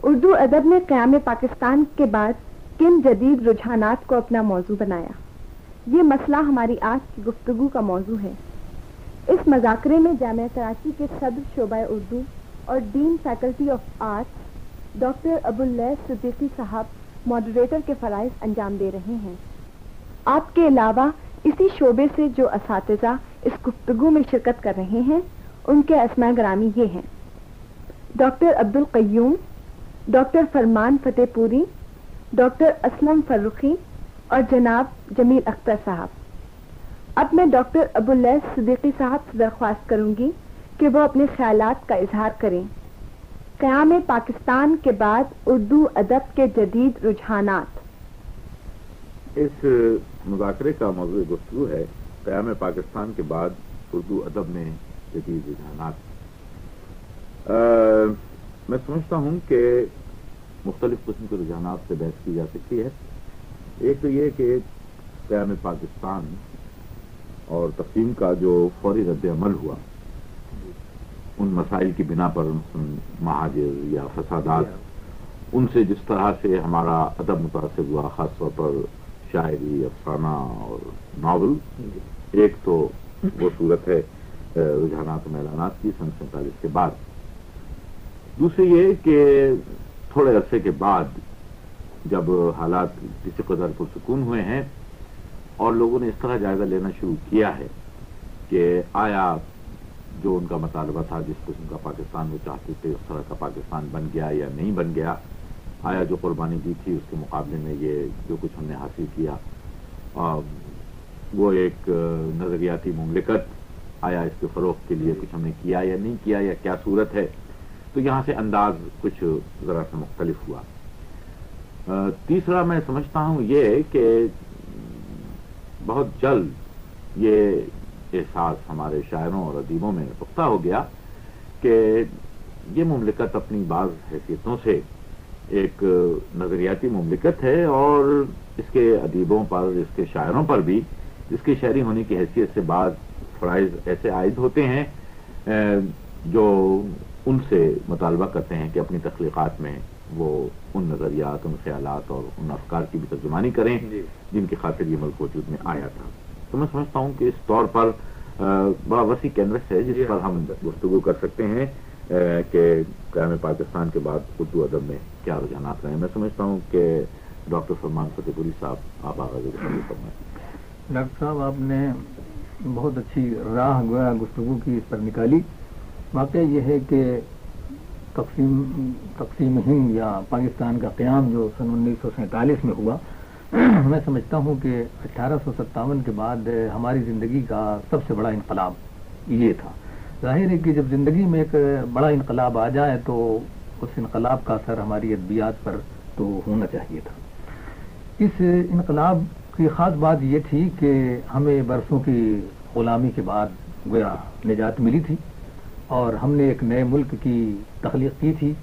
اردو ادب نے قیام پاکستان کے بعد کن جدید رجحانات کو اپنا موضوع بنایا؟ یہ مسئلہ ہماری آج کی گفتگو کا موضوع ہے۔ اس مذاکرے میں جامعہ کراچی کے صدر شعبہ اردو اور dean faculty of arts doctor Abul Lais Siddiqui صاحب ماڈریٹر کے فرائض انجام دے رہے ہیں۔ آپ کے علاوہ اسی شعبے سے جو اساتذہ اس گفتگو میں شرکت کر رہے ہیں ان کے اسماء گرامی یہ ہیں: ڈاکٹر عبدالقیوم، ڈاکٹر فرمان فتح پوری، ڈاکٹر اسلم فرخی اور جناب جمیل اختر صاحب۔ اب میں ڈاکٹر ابواللیث صدیقی صاحب سے درخواست کروں گی کہ وہ اپنے خیالات کا اظہار کریں۔ قیام پاکستان کے بعد اردو ادب کے جدید رجحانات۔ اس مذاکرے کا موضوع گفتگو ہے قیام پاکستان کے بعد اردو ادب میں جدید رجحانات۔ میں سمجھتا ہوں کہ مختلف قسم کے رجحانات سے بحث کی جا سکتی ہے۔ ایک تو یہ کہ قیام پاکستان اور تقسیم کا جو فوری رد عمل ہوا ان مسائل کی بنا پر، مہاجر یا فسادات، ان سے جس طرح سے ہمارا ادب متاثر ہوا، خاص طور پر شاعری، افسانہ اور ناول۔ ایک تو وہ صورت ہے رجحانات و میلانات کی سن 47 کے بعد۔ دوسری یہ کہ تھوڑے عرصے کے بعد جب حالات کسی قدر پرسکون ہوئے ہیں اور لوگوں نے اس طرح جائزہ لینا شروع کیا ہے کہ آیا جو ان کا مطالبہ تھا، جس قسم کا پاکستان وہ چاہتے تھے، اس طرح کا پاکستان بن گیا یا نہیں بن گیا، آیا جو قربانی دی تھی اس کے مقابلے میں یہ جو کچھ ہم نے حاصل کیا وہ ایک نظریاتی مملکت، آیا اس کے فروغ کے لیے کچھ ہم نے کیا یا نہیں کیا، یا کیا صورت ہے۔ تو یہاں سے انداز کچھ ذرا سا مختلف ہوا۔ تیسرا میں سمجھتا ہوں یہ کہ بہت جلد یہ احساس ہمارے شاعروں اور ادیبوں میں پختہ ہو گیا کہ یہ مملکت اپنی بعض حیثیتوں سے ایک نظریاتی مملکت ہے، اور اس کے ادیبوں پر، اس کے شاعروں پر بھی اس کے شاعری ہونے کی حیثیت سے بعض فرائض ایسے عائد ہوتے ہیں جو ان سے مطالبہ کرتے ہیں کہ اپنی تخلیقات میں وہ ان نظریات، ان خیالات اور ان افکار کی بھی ترجمانی کریں جن کی خاطر یہ ملک وجود میں آیا تھا۔ تو میں سمجھتا ہوں کہ اس طور پر بڑا وسیع کینوس ہے جس پر ہم گفتگو کر سکتے ہیں کہ قیام پاکستان کے بعد اردو ادب میں کیا رجحانات رہے ہیں۔ میں سمجھتا ہوں کہ ڈاکٹر فرمان فتح پوری صاحب آپ آغاز فرمائیں۔ ڈاکٹر صاحب، آپ نے بہت اچھی راہ گویا گفتگو کی اس پر نکالی۔ واقعہ یہ ہے کہ تقسیم ہند یا پاکستان کا قیام جو سن 1947 میں ہوا، میں سمجھتا ہوں کہ 1857 کے بعد ہماری زندگی کا سب سے بڑا انقلاب یہ تھا۔ ظاہر ہے کہ جب زندگی میں ایک بڑا انقلاب آ جائے تو اس انقلاب کا اثر ہماری ادبیات پر تو ہونا چاہیے تھا۔ اس انقلاب کی خاص بات یہ تھی کہ ہمیں برسوں کی غلامی کے بعد گویا نجات ملی تھی اور ہم نے ایک نئے ملک کی تخلیق کی تھی۔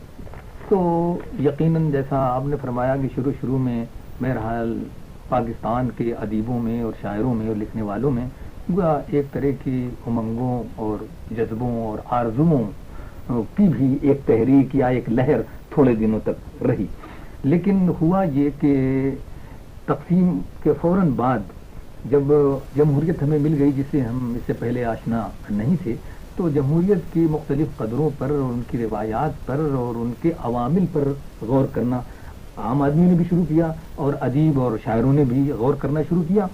تو یقیناً جیسا آپ نے فرمایا کہ شروع میں بہرحال پاکستان کے ادیبوں میں اور شاعروں میں اور لکھنے والوں میں گویا ایک طرح کی امنگوں اور جذبوں اور آرزوؤں کی بھی ایک تحریک یا ایک لہر تھوڑے دنوں تک رہی۔ لیکن ہوا یہ کہ تقسیم کے فوراً بعد جب جمہوریت ہمیں مل گئی، جسے ہم اس سے پہلے آشنا نہیں تھے، تو جمہوریت کی مختلف قدروں پر اور ان کی روایات پر اور ان کے عوامل پر غور کرنا عام آدمی نے بھی شروع کیا اور ادیب اور شاعروں نے بھی غور کرنا شروع کیا۔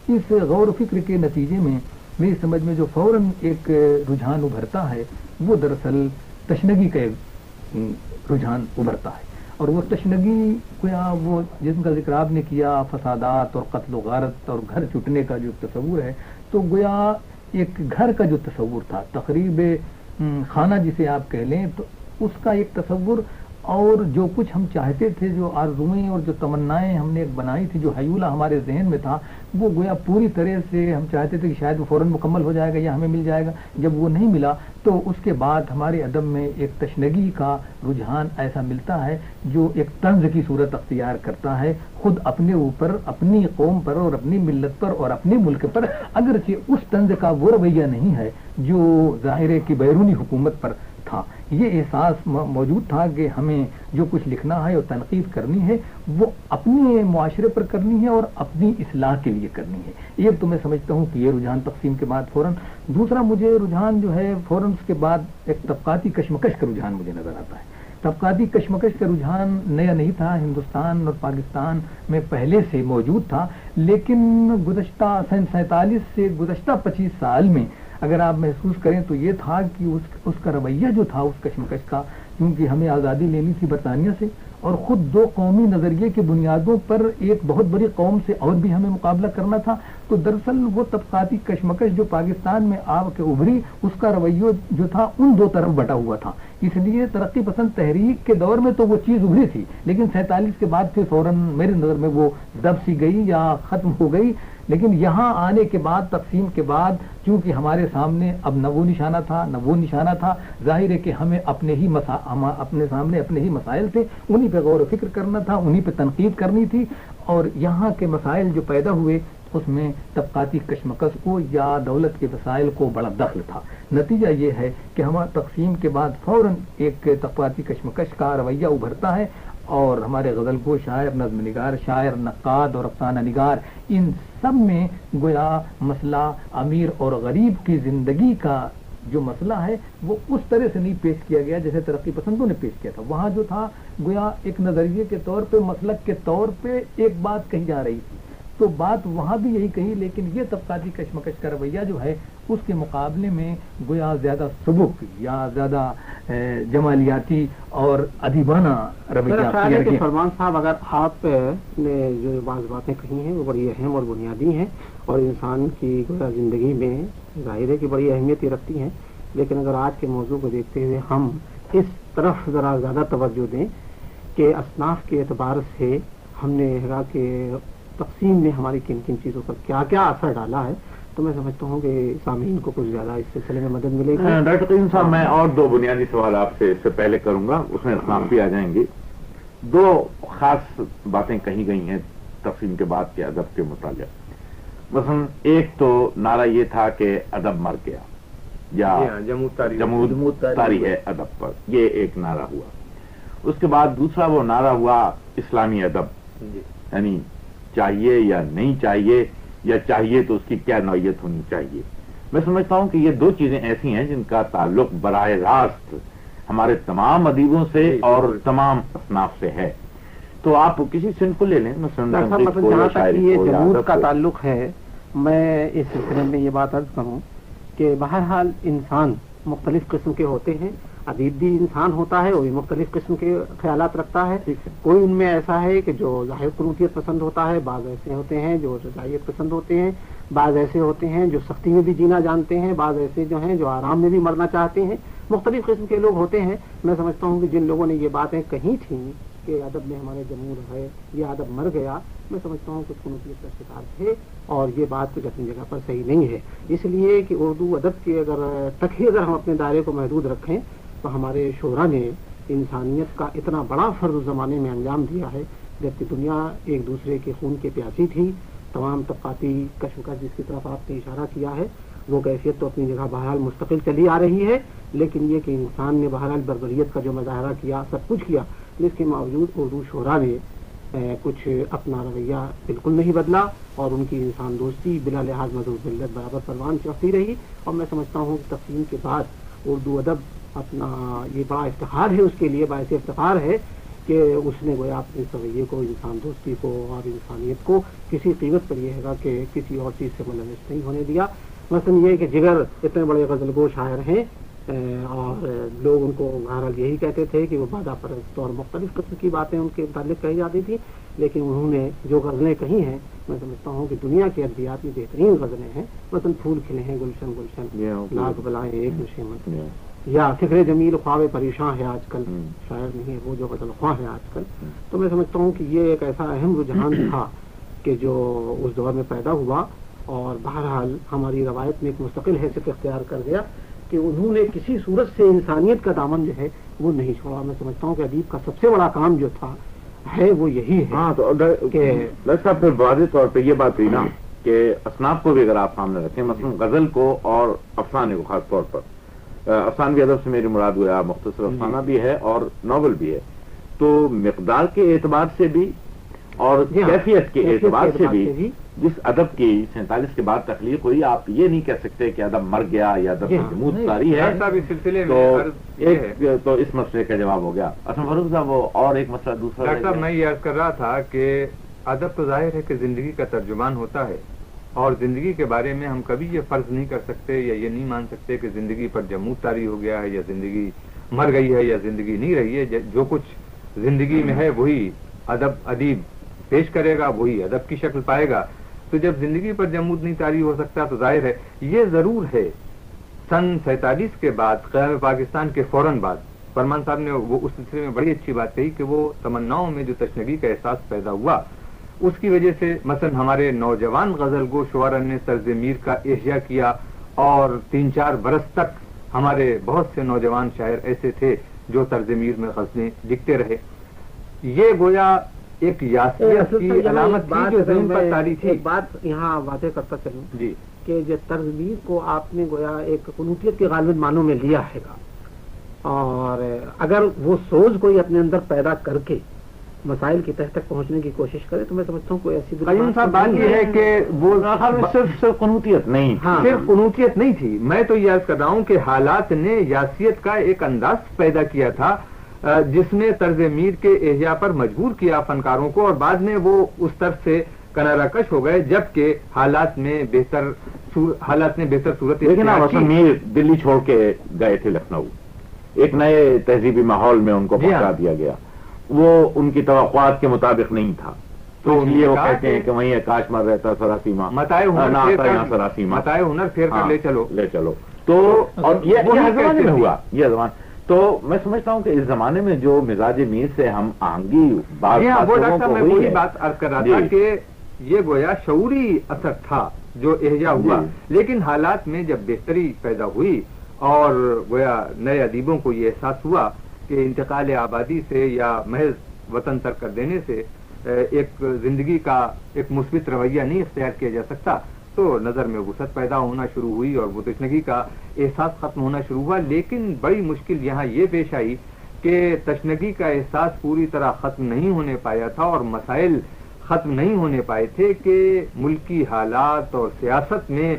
اس غور و فکر کے نتیجے میں میری سمجھ میں جو فوراً ایک رجحان ابھرتا ہے وہ دراصل تشنگی کا ایک رجحان ابھرتا ہے، اور وہ تشنگی گویا وہ جن کا ذکر آپ نے کیا، فسادات اور قتل و غارت اور گھر چھٹنے کا جو تصور ہے، تو گویا ایک گھر کا جو تصور تھا، تقریب خانہ جسے آپ کہہ لیں، تو اس کا ایک تصور اور جو کچھ ہم چاہتے تھے، جو آرزوئیں اور جو تمنائیں ہم نے ایک بنائی تھی، جو حیولہ ہمارے ذہن میں تھا، وہ گویا پوری طرح سے ہم چاہتے تھے کہ شاید وہ فوراً مکمل ہو جائے گا یا ہمیں مل جائے گا۔ جب وہ نہیں ملا تو اس کے بعد ہمارے ادب میں ایک تشنگی کا رجحان ایسا ملتا ہے جو ایک طنز کی صورت اختیار کرتا ہے، خود اپنے اوپر، اپنی قوم پر اور اپنی ملت پر اور اپنے ملک پر، اگرچہ اس طنز کا وہ رویہ نہیں ہے جو ظاہر ہے کہ بیرونی حکومت پر تھا، یہ احساس موجود تھا کہ ہمیں جو کچھ لکھنا ہے اور تنقید کرنی ہے وہ اپنے معاشرے پر کرنی ہے اور اپنی اصلاح کے لیے کرنی ہے. ایک تو میں سمجھتا ہوں کہ یہ رجحان تقسیم کے بعد فوراً. دوسرا مجھے رجحان جو ہے فوراً اس کے بعد ایک طبقاتی کشمکش کا رجحان مجھے نظر آتا ہے. طبقاتی کشمکش کا رجحان نیا نہیں تھا، ہندوستان اور پاکستان میں پہلے سے موجود تھا، لیکن گزشتہ سن 47 سے گزشتہ 25 سال میں اگر آپ محسوس کریں تو یہ تھا کہ اس کا رویہ جو تھا اس کشمکش کا، کیونکہ ہمیں آزادی لینی تھی برطانیہ سے اور خود دو قومی نظریے کی بنیادوں پر ایک بہت بڑی قوم سے اور بھی ہمیں مقابلہ کرنا تھا، تو دراصل وہ طبقاتی کشمکش جو پاکستان میں آ کے ابھری اس کا رویہ جو تھا ان دو طرف بٹا ہوا تھا. اس لیے ترقی پسند تحریک کے دور میں تو وہ چیز ابھری تھی، لیکن 47 کے بعد پھر فوراً میری نظر میں وہ دب سی گئی یا ختم ہو گئی. لیکن یہاں آنے کے بعد، تقسیم کے بعد، چونکہ ہمارے سامنے اب نہ وہ نشانہ تھا نہ وہ نشانہ تھا، ظاہر ہے کہ ہمیں اپنے سامنے اپنے ہی مسائل تھے، انہی پہ غور و فکر کرنا تھا، انہی پہ تنقید کرنی تھی. اور یہاں کے مسائل جو پیدا ہوئے اس میں طبقاتی کشمکش کو یا دولت کے وسائل کو بڑا دخل تھا. نتیجہ یہ ہے کہ ہمارا تقسیم کے بعد فوراً ایک طبقاتی کشمکش کا رویہ ابھرتا ہے اور ہمارے غزل گو شاعر، نظم نگار شاعر، نقاد اور افسانہ نگار، ان سب میں گویا مسئلہ امیر اور غریب کی زندگی کا جو مسئلہ ہے وہ اس طرح سے نہیں پیش کیا گیا جیسے ترقی پسندوں نے پیش کیا تھا. وہاں جو تھا گویا ایک نظریے کے طور پہ، مسلک کے طور پہ ایک بات کہی جا رہی تھی، تو بات وہاں بھی یہی کہی، لیکن یہ طبقاتی کشمکش کا رویہ جو ہے اس کے مقابلے میں گویا زیادہ سبک یا زیادہ جمالیاتی اور ادیبانہ رویہ. فرمان صاحب، اگر آپ نے جو بعض باتیں کہی ہیں وہ بڑی اہم اور بنیادی ہیں اور انسان کی گویا زندگی میں ظاہر ہے کہ بڑی اہمیت ہی رکھتی ہیں، لیکن اگر آج کے موضوع کو دیکھتے ہوئے ہم اس طرف ذرا زیادہ توجہ دیں کہ اصناف کے اعتبار سے ہم نے کہ تقسیم نے ہماری کن کن چیزوں پر کیا کیا اثر ڈالا ہے، تو میں سمجھتا ہوں کہ سامعین کو کچھ زیادہ اس سلسلے میں مدد ملے گی. ڈاکٹر قیم صاحب، میں اور دو بنیادی سوال آپ سے اس سے پہلے کروں گا، اس میں اصناف بھی آ جائیں گے. دو خاص باتیں کہی گئی ہیں تقسیم کے بعد کے ادب کے متعلق. مثلا ایک تو نعرہ یہ تھا کہ ادب مر گیا یا جمود طاری ہے ادب پر، یہ ایک نعرہ ہوا. اس کے بعد دوسرا وہ نعرہ ہوا اسلامی ادب، یعنی چاہیے یا نہیں چاہیے، یا چاہیے تو اس کی کیا نوعیت ہونی چاہیے. میں سمجھتا ہوں کہ یہ دو چیزیں ایسی ہیں جن کا تعلق براہ راست ہمارے تمام ادیبوں سے اور تمام اصناف سے ہے. تو آپ کسی صنف کو لے لیں، جہاں تک یہ جمود کا تعلق ہے، میں اس سلسلے میں یہ بات عرض کروں کہ بہرحال انسان مختلف قسم کے ہوتے ہیں، ادیب بھی انسان ہوتا ہے، وہ بھی مختلف قسم کے خیالات رکھتا ہے. کوئی ان میں ایسا ہے کہ جو ظاہر قنوتیت پسند ہوتا ہے، بعض ایسے ہوتے ہیں جو رضائیت پسند ہوتے ہیں، بعض ایسے ہوتے ہیں جو سختی میں بھی جینا جانتے ہیں، بعض ایسے جو ہیں جو آرام میں بھی مرنا چاہتے ہیں. مختلف قسم کے لوگ ہوتے ہیں. میں سمجھتا ہوں کہ جن لوگوں نے یہ باتیں کہی تھیں کہ ادب میں ہمارے جمود ہے، یہ ادب مر گیا، میں سمجھتا ہوں کچھ قنوتیت کا شکار تھے اور یہ بات کچھ اپنی جگہ پر صحیح نہیں ہے. اس لیے کہ اردو ادب کے تک ہی اگر ہم اپنے دائرے کو محدود رکھیں تو ہمارے شعراء نے انسانیت کا اتنا بڑا فرض زمانے میں انجام دیا ہے، جبکہ دنیا ایک دوسرے کے خون کے پیاسی تھی. تمام طبقاتی کشمکش جس کی طرف آپ نے اشارہ کیا ہے وہ کیفیت تو اپنی جگہ بہرحال مستقل چلی آ رہی ہے، لیکن یہ کہ انسان نے بہرحال بربریت کا جو مظاہرہ کیا، سب کچھ کیا، جس کے باوجود اردو شعراء نے کچھ اپنا رویہ بالکل نہیں بدلا اور ان کی انسان دوستی بلا لحاظ مذہب ملت برابر پروان چڑھتی رہی. اور میں سمجھتا ہوں کہ تقسیم کے بعد اردو ادب اپنا یہ بڑا افتخار ہے، اس کے لیے باعث افتخار ہے کہ اس نے گویا اپنے رویے کو، انسان دوستی کو اور انسانیت کو کسی قیمت پر یہ ہے کہ کسی اور چیز سے ملوث نہیں ہونے دیا. مثلا یہ کہ جگر اتنے بڑے غزل گو شاعر ہیں اور لوگ ان کو بہرحال یہی کہتے تھے کہ وہ بادہ پرست اور مختلف قسم کی باتیں ان کے متعلق کہی جاتی تھی، لیکن انہوں نے جو غزلیں کہی ہیں میں سمجھتا ہوں کہ دنیا کے ادبیات میں بہترین غزلیں ہیں. مثلا پھول کھلے ہیں گلشن گلشن، لاکھ بلائیں ایک نشیمت، یا فکر جمیل خواب پریشاں ہے آج کل، شاعر نہیں ہے وہ جو غزل خواہ ہے آج کل. تو میں سمجھتا ہوں کہ یہ ایک ایسا اہم رجحان تھا کہ جو اس دور میں پیدا ہوا اور بہرحال ہماری روایت میں ایک مستقل حیثیت اختیار کر گیا کہ انہوں نے کسی صورت سے انسانیت کا دامن جو ہے وہ نہیں چھوڑا. میں سمجھتا ہوں کہ ادیب کا سب سے بڑا کام جو تھا ہے وہ یہی ہے. ہاں، تو صاحب پھر واضح طور پہ یہ بات ہوئی نا کہ اصناف کو بھی اگر آپ سامنے رکھیں، مثلا غزل کو اور افسانے کو خاص طور پر، افسانوی ادب سے میری مراد ہوا مختصر افسانہ بھی ہے اور ناول بھی ہے، تو مقدار کے اعتبار سے بھی اور کیفیت کے اعتبار سے بھی جس ادب کی 47 کے بعد تخلیق ہوئی، آپ یہ نہیں کہہ سکتے کہ ادب مر گیا یا ادب کی جمود طاری ہے. تو اس مسئلے کا جواب ہو گیا. اسلم فاروق صاحب وہ اور ایک مسئلہ دوسرا. ڈاکٹر صاحب میں یہ عرض کر رہا تھا کہ ادب تو ظاہر ہے کہ زندگی کا ترجمان ہوتا ہے، اور زندگی کے بارے میں ہم کبھی یہ فرض نہیں کر سکتے یا یہ نہیں مان سکتے کہ زندگی پر جمود طاری ہو گیا ہے یا زندگی مر گئی ہے یا زندگی نہیں رہی ہے. جو کچھ زندگی میں ہے وہی ادیب پیش کرے گا، وہی ادب کی شکل پائے گا. تو جب زندگی پر جمود نہیں طاری ہو سکتا تو ظاہر ہے یہ ضرور ہے سن 47 کے بعد قیام پاکستان کے فوراً بعد فرمان صاحب نے وہ اس سلسلے میں بڑی اچھی بات کہی کہ وہ تمناؤں میں جو تشنگی کا احساس پیدا ہوا اس کی وجہ سے مثلا ہمارے نوجوان غزل گو شعراء نے طرز میر کا احیا کیا، اور 3-4 برس تک ہمارے بہت سے نوجوان شاعر ایسے تھے جو طرز میر میں غزلیں لکھتے رہے. یہ گویا ایک یاسیت کی علامت تھی جو ذہن پر طاری تھی. ایک بات یہاں واضح کرتا چلوں جی کہ جو طرز میر کو آپ نے گویا ایک قنوتیت کے غالب معنوں میں لیا ہے گا، اور اگر وہ سوچ کوئی اپنے اندر پیدا کر کے مسائل کی تہ تک پہنچنے کی کوشش کرے تو میں سمجھتا ہوں کوئی ایسی بات یہ ہے کہ وہ صرف قنوتیت نہیں، صرف قنوتیت نہیں تھی. میں تو یہ عرض کر رہا ہوں کہ حالات نے یاسیت کا ایک انداز پیدا کیا تھا جس نے طرز میر کے احیا پر مجبور کیا فنکاروں کو، اور بعد میں وہ اس طرف سے کنارہ کش ہو گئے جبکہ حالات نے بہتر صورت. لیکن میر دلی چھوڑ کے گئے تھے لکھنؤ، ایک نئے تہذیبی ماحول میں ان کو پہنچا دیا گیا، وہ ان کی توقعات کے مطابق نہیں تھا، تو اس لیے وہ کہتے ہیں کہ وہیں آکاش مر رہتا سراسیما متائے ہنر پھیر کر لے چلو. تو اور یہ زمانے میں ہوا یہ زمانہ. تو میں سمجھتا ہوں کہ اس زمانے میں جو مزاج میر سے ہم آہنگی میں وہی بات عرض کر رہا تھا کہ یہ گویا شعوری اثر تھا جو احیا ہوا، لیکن حالات میں جب بہتری پیدا ہوئی اور گویا نئے ادیبوں کو یہ احساس ہوا کہ انتقال آبادی سے یا محض وطن ترک کر دینے سے ایک زندگی کا ایک مثبت رویہ نہیں اختیار کیا جا سکتا، تو نظر میں وسعت پیدا ہونا شروع ہوئی اور وہ تشنگی کا احساس ختم ہونا شروع ہوا. لیکن بڑی مشکل یہاں یہ پیش آئی کہ تشنگی کا احساس پوری طرح ختم نہیں ہونے پایا تھا اور مسائل ختم نہیں ہونے پائے تھے کہ ملکی حالات اور سیاست میں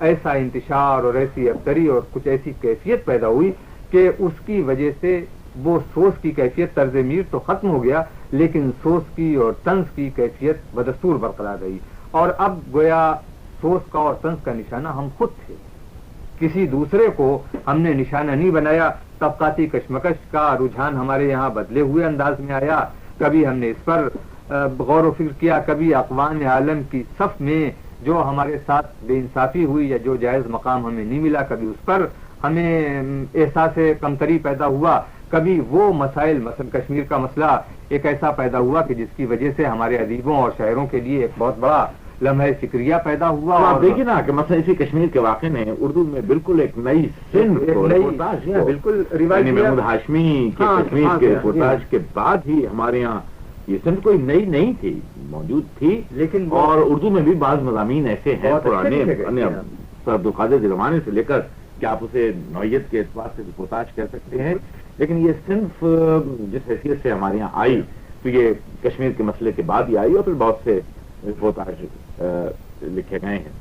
ایسا انتشار اور ایسی ابتری اور کچھ ایسی کیفیت پیدا ہوئی کہ اس کی وجہ سے وہ سوز کی کیفیت طرز میر تو ختم ہو گیا، لیکن سوز کی اور طنز کی کیفیت بدستور برقرار رہی. اور اب گویا سوز کا اور طنز کا نشانہ ہم خود تھے، کسی دوسرے کو ہم نے نشانہ نہیں بنایا. طبقاتی کشمکش کا رجحان ہمارے یہاں بدلے ہوئے انداز میں آیا، کبھی ہم نے اس پر غور و فکر کیا، کبھی اقوام عالم کی صف میں جو ہمارے ساتھ بے انصافی ہوئی یا جو جائز مقام ہمیں نہیں ملا، کبھی اس پر ہمیں احساس کمتری پیدا ہوا، کبھی وہ مسائل مثلا کشمیر کا مسئلہ ایک ایسا پیدا ہوا کہ جس کی وجہ سے ہمارے ادیبوں اور شاعروں کے لیے ایک بہت بڑا لمحہ فکریہ پیدا ہوا. اور دیکھیں نا کہ مثلا اسی کشمیر کے واقعے نے اردو میں بالکل ایک نئی بالکل محمود ہاشمی کے کشمیر کے رپورٹاج کے بعد ہی ہمارے یہاں یہ صنف کوئی نئی نہیں تھی، موجود تھی، لیکن اور اردو میں بھی بعض مضامین ایسے ہیں پرانے عبد القادر زمانے سے لے کر کہ آپ اسے نوعیت کے اعتبار سے رپورٹاج کہہ سکتے ہیں، لیکن یہ صنف جس حیثیت سے ہمارے یہاں آئی تو یہ کشمیر کے مسئلے کے بعد ہی آئی اور پھر بہت سے رپورٹاج لکھے گئے ہیں.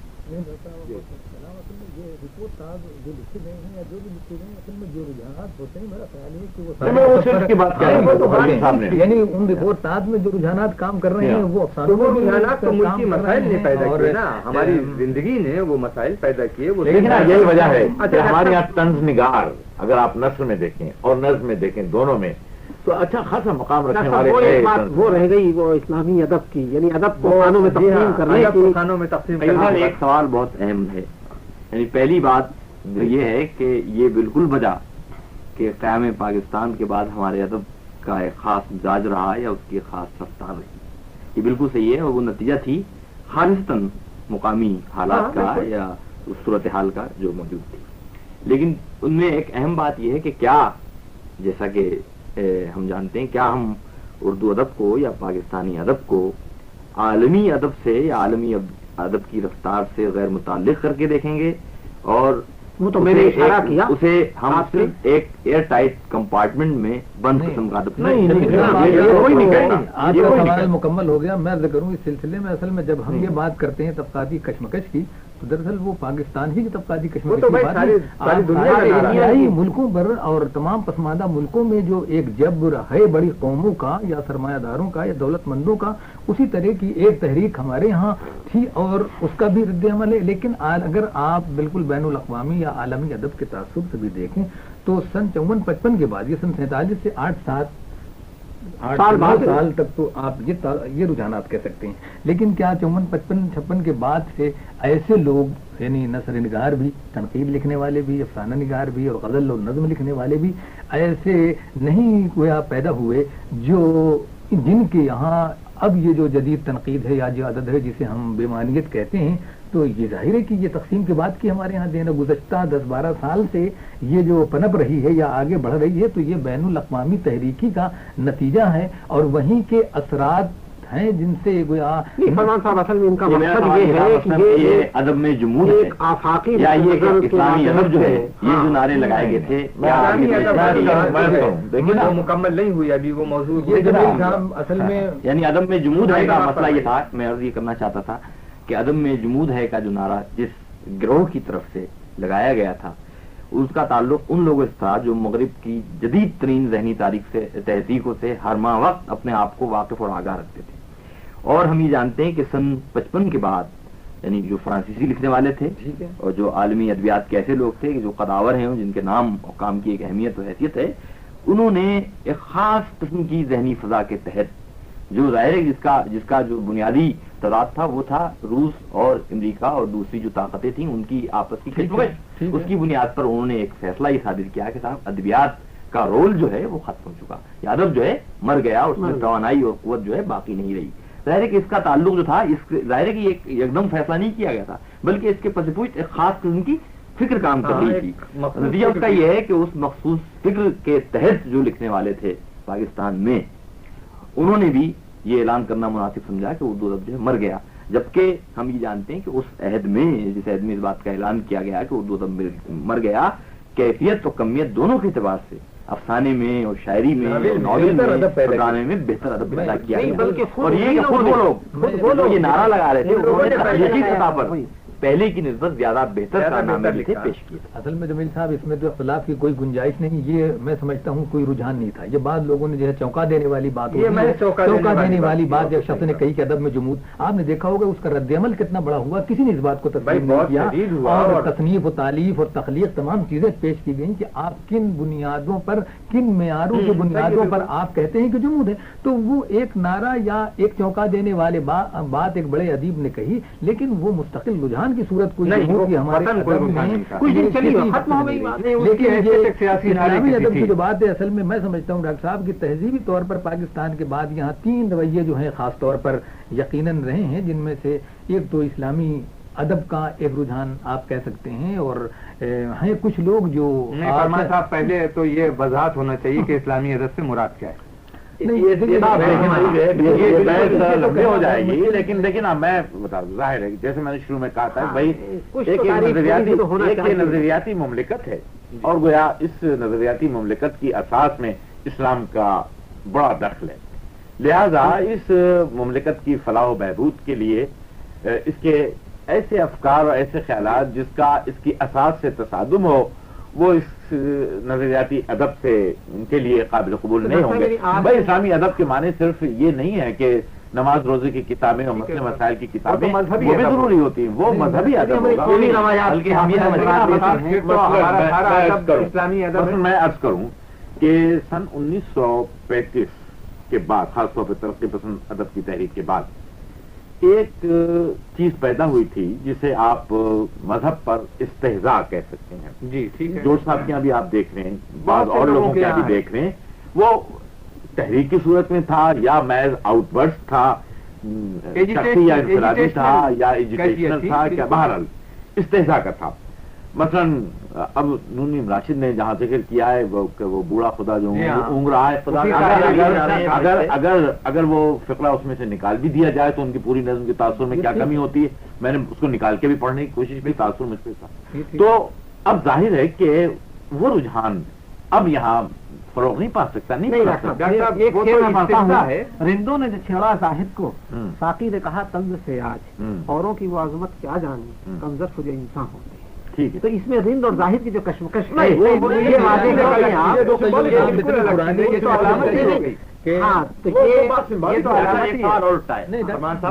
یعنی ان رپورٹاج میں جو رجحانات کام کر رہے ہیں وہ رجحانات تو ملکی مسائل نے پیدا کیے نا، ہماری زندگی نے وہ مسائل پیدا کیے. لیکن یہی وجہ ہے کہ ہمارے یہاں طنز نگار اگر آپ نثر میں دیکھیں اور نظم میں دیکھیں دونوں میں تو اچھا خاصا مقام رکھنے والے وہ رہ گئی وہ اسلامی ادب کی، یعنی ادب کو خانوں میں تقسیم کرنے کی. خانوں میں تقسیم کرنے ایک سوال بہت اہم ہے. یعنی پہلی بات یہ ہے کہ یہ بالکل وجہ کہ قیام پاکستان کے بعد ہمارے ادب کا ایک خاص مزاج رہا یا اس کی خاص رفتار رہی، یہ بالکل صحیح ہے، اور وہ نتیجہ تھی خالصتاً مقامی حالات کا یا اس صورتحال کا جو موجود تھی. لیکن ان میں ایک اہم بات یہ ہے کہ کیا جیسا کہ ہم جانتے ہیں کیا ہم اردو ادب کو یا پاکستانی ادب کو عالمی ادب سے یا عالمی ادب کی رفتار سے غیر متعلق کر کے دیکھیں گے، اور وہ تو میں نے اشارہ کیا، اسے ہم صرف ایک ایئر ٹائٹ کمپارٹمنٹ میں بند قسم کا ادب آج کا سوال مکمل ہو گیا. میں عرض کروں اس سلسلے میں اصل میں جب ہم یہ بات کرتے ہیں طبقاتی کشمکش کی تو دراصل وہ پاکستان ہی کی طبقاتی کشمکش کی بات ہے. ملکوں پر اور تمام پسماندہ ملکوں میں جو ایک جبر ہے بڑی قوموں کا یا سرمایہ داروں کا یا دولت مندوں کا، اسی طرح کی ایک تحریک ہمارے یہاں تھی اور اس کا بھی رد عمل ہے. لیکن اگر آپ بالکل بین الاقوامی یا عالمی ادب کے تعصب سے بھی دیکھیں تو سن 54-55 کے بعد، یہ سن 47 سے 8 سال تک تو آپ یہ رجحانات کہہ سکتے ہیں. لیکن کیا 54-55 کے بعد سے ایسے لوگ یعنی نثر نگار بھی، تنقید لکھنے والے بھی، افسانہ نگار بھی اور غزل اور نظم لکھنے والے بھی ایسے نہیں گویا پیدا ہوئے جن کے یہاں اب یہ جو جدید تنقید ہے یا جو عدد ہے جسے ہم بے معنیت کہتے ہیں، تو یہ ظاہر ہے کہ یہ تقسیم کے بعد کی ہمارے یہاں دین گزشتہ 10-12 سال سے یہ جو پنپ رہی ہے یا آگے بڑھ رہی ہے، تو یہ بین الاقوامی تحریکی کا نتیجہ ہے اور وہیں کے اثرات ہیں جن سے گویا فرمان صاحب اصل میں ان کا مقصد یہ ہے کہ یہ ادب میں جمود ایک آفاقی یا یہ اسلامی ادب جو ہے، یہ جو نعرے لگائے گئے تھے لیکن وہ مکمل نہیں ہوئی ابھی وہ موضوع اصل میں یعنی ادب میں جمود ہے کا مسئلہ یہ تھا. میں عرض یہ کرنا چاہتا تھا کہ ادب میں جمود ہے کا جو نعرہ جس گروہ کی طرف سے لگایا گیا تھا، اس کا تعلق ان لوگوں سے تھا جو مغرب کی جدید ترین ذہنی تاریخ سے تحقیقوں سے ہر ماہ وقت اپنے آپ کو واقف اور آگاہ رکھتے تھے. اور ہم یہ جانتے ہیں کہ سن 55 کے بعد یعنی جو فرانسیسی لکھنے والے تھے اور جو عالمی ادبیات کے ایسے لوگ تھے کہ جو قداور ہیں جن کے نام اور کام کی ایک اہمیت و حیثیت ہے، انہوں نے ایک خاص قسم کی ذہنی فضا کے تحت جو ظاہر ہے جس کا جو بنیادی تضاد تھا وہ تھا روس اور امریکہ اور دوسری جو طاقتیں تھیں ان کی آپس کی کشمکش، اس کی بنیاد پر انہوں نے ایک فیصلہ یہ ثابت کیا کہ صاحب ادبیات کا رول جو ہے وہ ختم ہو چکا، یا ادب جو ہے مر گیا، اس میں توانائی اور قوت جو ہے باقی نہیں رہی. ظاہر ہے کہ اس کا تعلق جو تھا ظاہر ہے کہ ایک دم فیصلہ نہیں کیا گیا تھا، بلکہ اس کے پس پوچھ ایک خاص قسم کی فکر کام کر رہی تھی. نتیجہ اس کا یہ ہے کہ اس مخصوص فکر کے تحت جو لکھنے والے تھے پاکستان میں، انہوں نے بھی یہ اعلان کرنا مناسب سمجھا کہ اردو ادب جو ہے مر گیا. جبکہ ہم یہ جانتے ہیں کہ اس عہد میں جس عہد میں اس بات کا اعلان کیا گیا کہ اردو ادب مر گیا، کیفیت اور کمیت دونوں کے اعتبار سے افسانے میں اور شاعری میں اور ناول میں ڈرامے میں بہتر ادب پیدا کیا گیا. اور یہ خود وہ لوگ یہ نعرہ لگا رہے تھے انہوں نے تخلیقی سطح پر پہلے کی نسبت زیادہ بہتر کارنامے لکھے پیش کیے. اصل میں جمیل صاحب اس میں تو اختلاف کی کوئی گنجائش نہیں، یہ میں سمجھتا ہوں کوئی رجحان نہیں تھا. یہ بعض لوگوں نے جو ہے چونکا دینے والی بات چونکا دینے والی بات جب شخص نے کہی کہ ادب میں جمود، آپ نے دیکھا ہوگا اس کا رد عمل کتنا بڑا ہوا، کسی نے اس بات کو تسلیم نہیں کیا اور تصنیف و تالیف اور تخلیق تمام چیزیں پیش کی گئیں کہ آپ کن بنیادوں پر، کن معیاروں کی بنیادوں پر آپ کہتے ہیں کہ جمود ہے. تو وہ ایک نعرہ یا ایک چونکا دینے والے بات ایک بڑے ادیب نے کہی، لیکن وہ مستقل رجحان کی صورت کوئی ہمارے اسلامی ادب کی جو بات ہے اصل میں میں سمجھتا ہوں ڈاکٹر صاحب کی تہذیبی طور پر پاکستان کے بعد یہاں 3 رویے جو ہیں خاص طور پر یقیناً رہے ہیں، جن میں سے ایک تو اسلامی ادب کا ایک رجحان آپ کہہ سکتے ہیں، اور ہیں کچھ لوگ جو فرمان صاحب پہلے تو یہ وضاحت ہونا چاہیے کہ اسلامی ادب سے مراد کیا ہے. ہو جائے گی لیکن میں بتا دوں ظاہر ہے جیسے میں نے شروع میں کہا تھا بھائی ایک نظریاتی مملکت ہے اور گویا اس نظریاتی مملکت کی اساس میں اسلام کا بڑا دخل ہے. لہذا اس مملکت کی فلاح و بہبود کے لیے اس کے ایسے افکار اور ایسے خیالات جس کا اس کی اساس سے تصادم ہو وہ اس نظریاتی ادب سے ان کے لیے قابل قبول نہیں ہوں گے. بھائی اسلامی ادب کے معنی صرف یہ نہیں ہے کہ نماز روزے کی کتابیں اور مسئلے مسائل کی کتابیں وہ بھی ضروری ہوتی ہیں، وہ مذہبی ادب ہوگا. میں عرض کروں کہ سن 1935 کے بعد خاص طور پر ترقی پسند ادب کی تحریک کے بعد ایک چیز پیدا ہوئی تھی جسے آپ مذہب پر استہزاء کہہ سکتے ہیں. جی ٹھیک ہے. جوش صاحب کے یہاں بھی آپ دیکھ رہے ہیں، بعض اور لوگوں کے یہاں بھی دیکھ رہے ہیں، وہ تحریک کی صورت میں تھا یا محض آؤٹ برسٹ تھا، شخصی یا انفرادی تھا یا ایجوکیشنل تھا، کیا بہرحال استہزاء کا تھا. مثلا اب نون راشد نے جہاں ذکر کیا ہے وہ بوڑھا خدا جو اونگ رہا ہے، اگر وہ فقرہ اس میں سے نکال بھی دیا جائے تو ان کی پوری نظم کے تاثر میں کیا کمی ہوتی ہے. میں نے اس کو نکال کے بھی پڑھنے کی کوشش کی، تاثر مجھ پہ تھا. تو اب ظاہر ہے کہ وہ رجحان اب یہاں فروغ نہیں پا سکتا، نہیں پا سکتا ہے۔ رندوں نے جو چھیڑا زاہد کو، ساقی نے کہا طنز سے آج، اوروں کی وہ عظمت کیا جانی، کمزور جو انسان ہوتے ہیں۔ ٹھیک ہے، تو اس میں رند اور زاہد کی جو کشمکش ہے،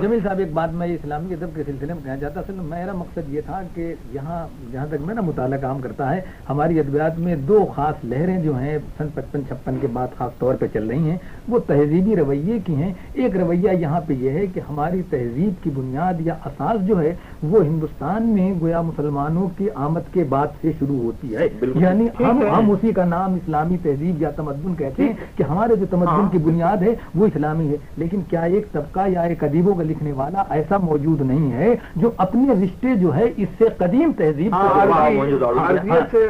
جمیل صاحب ایک بات میں اسلامی ادب کے سلسلے میں کہنا چاہتا، اصل میرا مقصد یہ تھا کہ یہاں جہاں تک میں مطالعہ کام کرتا ہے، ہماری ادبیات میں دو خاص لہریں جو ہیں سن 55-56 کے بعد خاص طور پہ چل رہی ہیں، وہ تہذیبی رویے کی ہیں۔ ایک رویہ یہاں پہ یہ ہے کہ ہماری تہذیب کی بنیاد یا اساس جو ہے وہ ہندوستان میں گویا مسلمانوں کی آمد کے بعد سے شروع ہوتی ہے، یعنی ہم اسی کا نام اسلامی تہذیب یا تمدن کہتے ہیں کہ ہمارے جو تمدن کی بنیاد ہے وہ اسلامی ہے۔ لیکن کیا ایک طبقہ یا ایک ادیبوں کا لکھنے والا ایسا موجود نہیں ہے جو اپنے رشتے جو ہے اس سے قدیم تہذیب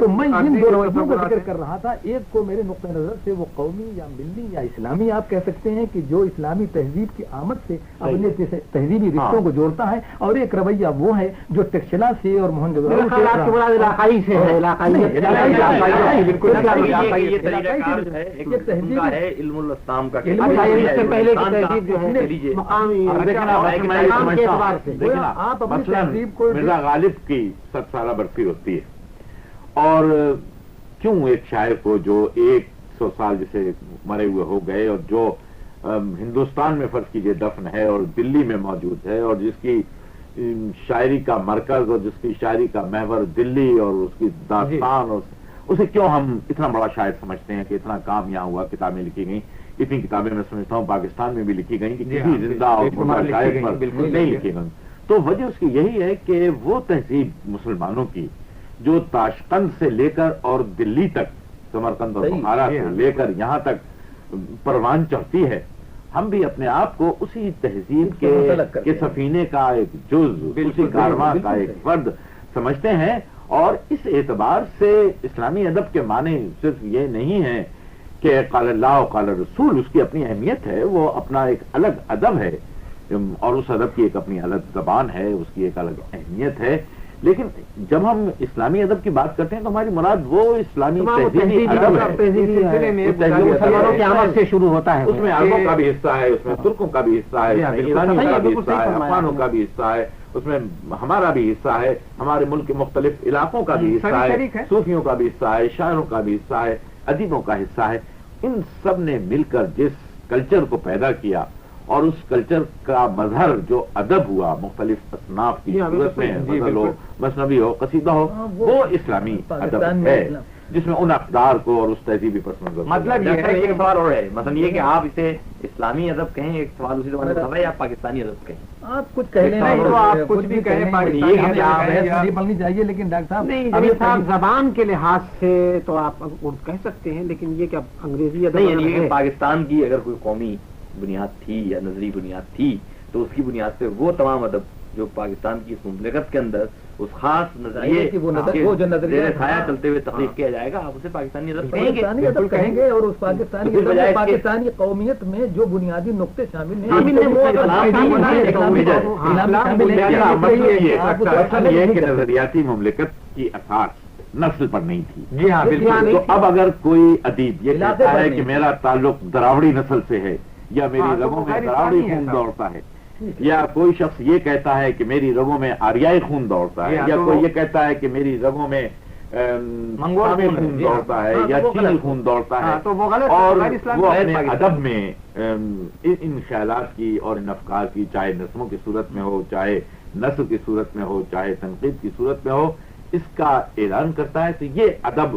تو میں جن دو رویوں کا ذکر کر رہا تھا، ایک کو میرے نقطۂ نظر سے وہ قومی یا ملی یا اسلامی آپ کہہ سکتے ہیں کہ جو اسلامی تہذیب کی آمد سے اپنے تہذیبی رشتوں کو جوڑتا ہے، اور ایک رویہ وہ ہے جو تکشلا سے اور موہنجودڑو ہے علم الاسلام کا مرزا غالب کی 100 سالہ برسی ہوتی ہے، اور کیوں ایک شاعر کو جو 100 سال جسے مرے ہوئے ہو گئے اور جو ہندوستان میں فرض کیجئے دفن ہے اور دلی میں موجود ہے اور جس کی شاعری کا مرکز اور جس کی شاعری کا محور دلی اور اس کی داستان، اور اسے کیوں ہم اتنا بڑا شاعر سمجھتے ہیں کہ اتنا کام یہاں ہوا، کتابیں لکھی گئیں، اتنی کتابیں میں سمجھتا ہوں پاکستان میں بھی لکھی گئیں کہ کسی زندہ اور مردہ شاعر پر نہیں لکھی گئیں۔ تو وجہ اس کی یہی ہے کہ وہ تہذیب مسلمانوں کی جو تاشقند سے لے کر اور دلی تک، سمرقند اور بخارا سے لے کر یہاں تک پروان چڑھتی ہے، ہم بھی اپنے آپ کو اسی تہذیب کے سفینے کا ایک جز، اسی کارواں کا ایک فرد سمجھتے ہیں۔ اور اس اعتبار سے اسلامی ادب کے معنی صرف یہ نہیں ہے کہ قال اللہ و قال رسول، اس کی اپنی اہمیت ہے، وہ اپنا ایک الگ ادب ہے اور اس ادب کی ایک اپنی الگ زبان ہے، اس کی ایک الگ اہمیت ہے۔ لیکن جب ہم اسلامی ادب کی بات کرتے ہیں تو ہماری مراد وہ اسلامی تہذیبی ادب ہے، مسلمانوں کی آمد سے شروع ہوتا ہے، اس میں عربوں کا بھی حصہ ہے، اس میں ترکوں کا بھی حصہ ہے، اس میں ایرانیوں کا بھی حصہ ہے، افغانوں کا بھی حصہ ہے، اس میں ہمارا بھی حصہ ہے، ہمارے ملک کے مختلف علاقوں کا بھی حصہ ہے، صوفیوں کا بھی حصہ ہے، شاعروں کا بھی حصہ ہے، ادیبوں کا حصہ ہے۔ ان سب نے مل کر جس کلچر کو پیدا کیا اور اس کلچر کا مظہر جو ادب ہوا مختلف اصناف کی صورت میں، غزل ہو، مثنوی ہو، قصیدہ ہو، وہ اسلامی ادب ہے جس میں ان اقدار کو اور اس تہذیبی پس منظر، مطلب یہ ہے ایک سوال اور ہے، مثلا یہ کہ آپ اسے اسلامی ادب کہیں، ایک سوال اسی زمانے کا ہے، یا پاکستانی ادب کہیں؟ آپ کچھ کہہ لیں، آپ کچھ بھی کہیں، یہ پڑھنی چاہیے، لیکن ڈاکٹر صاحب نہیں، ابھی صاحب زبان کے لحاظ سے تو آپ کہہ سکتے ہیں، لیکن یہ کہ انگریزی ادب نہیں، یعنی پاکستان کی اگر کوئی قومی بنیاد تھی یا نظری بنیاد تھی تو اس کی بنیاد پہ وہ تمام ادب جو پاکستان کی مملکت کے اندر اس خاص نظریے چھایا چلتے ہوئے تخلیق کیا جائے گا، آپ اسے پاکستانی ادب کہیں گے، اور اس پاکستانی قومیت میں جو بنیادی نقطے شامل ہیں نظریاتی مملکت کی اساس نسل پر نہیں تھی۔ جی ہاں بالکل۔ تو اب اگر کوئی ادیب یہ کہتا ہے کہ میرا تعلق دراوڑی نسل سے ہے یا میری رگوں میں دراوڑی خون دوڑتا ہے، یا کوئی شخص یہ کہتا ہے کہ میری رگوں میں آریائی خون دوڑتا ہے، یا کوئی یہ کہتا ہے کہ میری رگوں میں منگول خون دوڑتا ہے یا چینی خون دوڑتا ہے، اور وہ اپنے ادب میں ان خیالات کی اور ان افکار کی، چاہے نظموں کی صورت میں ہو، چاہے نثر کی صورت میں ہو، چاہے تنقید کی صورت میں ہو، اس کا اعلان کرتا ہے، تو یہ ادب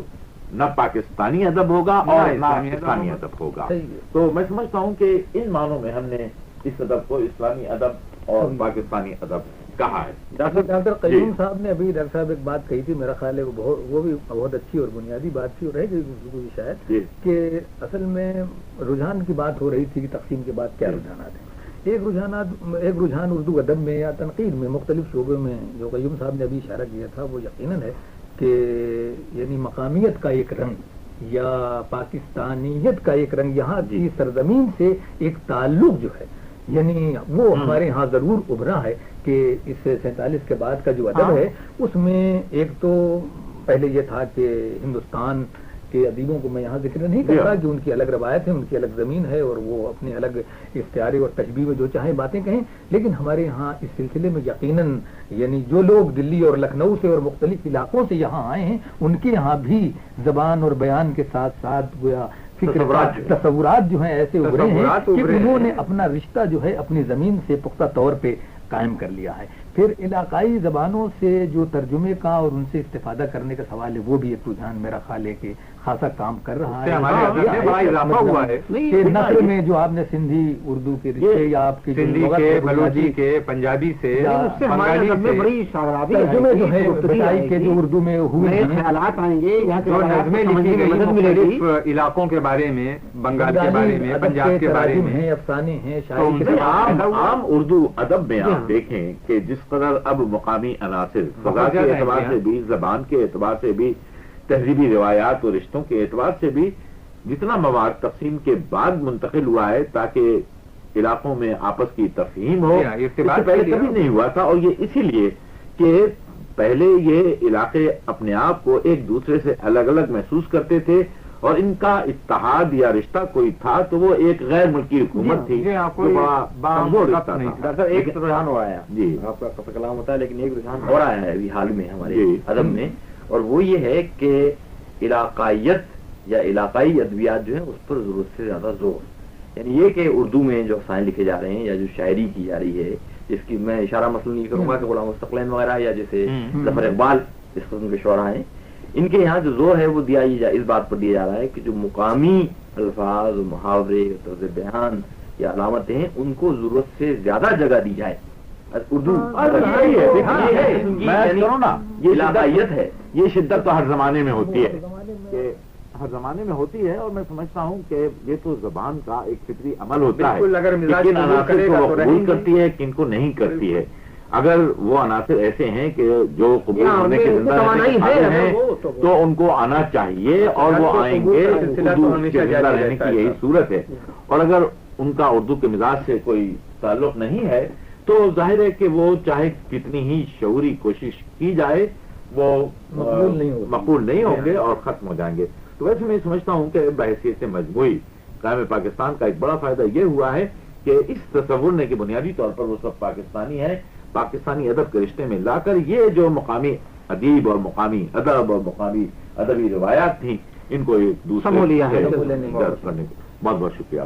نہ پاکستانی ادب ہوگا اور نہ اسلامی ادب ہوگا۔ تو میں سمجھتا ہوں کہ ان معنوں میں ہم نے اس ادب کو اسلامی ادب اور پاکستانی ادب کہا ہے۔ ڈاکٹر قیوم صاحب نے ابھی ڈاکٹر صاحب ایک بات کہی تھی، میرا خیال ہے وہ بھی بہت اچھی اور بنیادی بات تھی، اور رہ گئی شاید کہ اصل میں رجحان کی بات ہو رہی تھی کہ تقسیم کے بعد کیا رجحانات ہیں۔ ایک رجحان اردو ادب میں یا تنقید میں مختلف شعبوں میں جو قیوم صاحب نے ابھی اشارہ کیا تھا وہ یقیناً ہے کہ یعنی مقامیت کا ایک رنگ یا پاکستانیت کا ایک رنگ، یہاں کی سرزمین سے ایک تعلق جو ہے، یعنی وہ ہمارے ہاں ضرور ابھرا ہے کہ اس 47 کے بعد کا جو ادب ہے اس میں ایک تو پہلے یہ تھا کہ ہندوستان کے ادیبوں کو میں یہاں ذکر نہیں کرتا کہ ان کی الگ روایت ہے، ان کی الگ زمین ہے اور وہ اپنے الگ اختیاری اور تشبیہ میں جو چاہیں باتیں کہیں، لیکن ہمارے ہاں اس سلسلے میں یقیناً یعنی جو لوگ دلی اور لکھنؤ سے اور مختلف علاقوں سے یہاں آئے ہیں ان کے یہاں بھی زبان اور بیان کے ساتھ ساتھ گویا تصورات جو ہیں ایسے ابھرے ہیں کہ انہوں نے اپنا رشتہ جو ہے اپنی زمین سے پختہ طور پہ قائم کر لیا ہے. پھر علاقائی زبانوں سے جو ترجمے کا اور ان سے استفادہ کرنے کا سوال ہے وہ بھی ایک رجحان میرا خیال ہے کہ خاصا کام کر رہا ہے. نثر میں جو آپ نے سندھی اردو کے رشتے یا آپ کی بلوچی کے پنجابی سے بڑی ترجمے جو ہے کے جو اردو میں ہوئے خیالات آئیں گے، جو نظمیں لکھی گئی علاقوں کے بارے میں، بنگال کے بارے میں، پنجاب کے بارے میں، افسانے ہیں، شاعری عام اردو ادب میں آپ دیکھیں کہ جس قدر اب مقامی عناصر فضا کے اعتبار سے بھی، زبان کے اعتبار سے بھی، تہذیبی روایات اور رشتوں کے اعتبار سے بھی جتنا مواد تقسیم کے بعد منتقل ہوا ہے تاکہ علاقوں میں آپس کی تفہیم ہو، اس سے پہلے کبھی نہیں ہوا تھا. اور یہ اسی لیے کہ پہلے یہ علاقے اپنے آپ کو ایک دوسرے سے الگ الگ محسوس کرتے تھے اور ان کا اتحاد یا رشتہ کوئی تھا تو وہ ایک غیر ملکی حکومت تھی. ڈاکٹر ایک رجحان ہو آیا جی، آپ کا کلام ہوتا ہے لیکن ایک رجحان ہو رہا ہے ابھی حال میں ہمارے ادب میں، اور وہ یہ ہے کہ علاقائیت یا علاقائی ادبیات جو ہیں اس پر ضرورت سے زیادہ زور، یعنی یہ کہ اردو میں جو افسانے لکھے جا رہے ہیں یا جو شاعری کی جا رہی ہے، جس کی میں اشارہ مثلاً یہ کروں گا کہ غلام مستقلین وغیرہ یا جیسے ظفر اقبال اس قسم کے شعراء ہیں، ان کے یہاں جو زور ہے وہ اس بات پر دیا جا رہا ہے کہ جو مقامی الفاظ و محاورے طرز بیان یا علامتیں ہیں ان کو ضرورت سے زیادہ جگہ دی جائے. اردو یہ علاقائیت ہے، یہ شدت تو ہر زمانے میں ہوتی ہے، کہ ہر زمانے میں ہوتی ہے. اور میں سمجھتا ہوں کہ یہ تو زبان کا ایک فطری عمل ہوتا ہے، اگر مزاج کن عناصر کو وہ قبول کرتی ہے کن کو نہیں کرتی ہے. اگر وہ عناصر ایسے ہیں کہ جو قبول ہونے کے زندہ ہیں تو ان کو آنا چاہیے اور وہ آئیں گے. اردو کے زندہ رہنے کی یہی صورت ہے. اور اگر ان کا اردو کے مزاج سے کوئی تعلق نہیں ہے تو ظاہر ہے کہ وہ چاہے کتنی ہی شعوری کوشش کی جائے وہ مقبول نہیں ہوں گے اور ختم ہو جائیں گے. تو ویسے میں سمجھتا ہوں کہ بحیثیت مجموعی قائم پاکستان کا ایک بڑا فائدہ یہ ہوا ہے کہ اس تصور نے کہ بنیادی طور پر وہ سب پاکستانی ہیں، پاکستانی ادب کے رشتے میں لا کر یہ جو مقامی ادیب اور مقامی ادب اور مقامی ادبی روایات تھیں ان کو ایک دوسرے کرنے کو. بہت بہت شکریہ.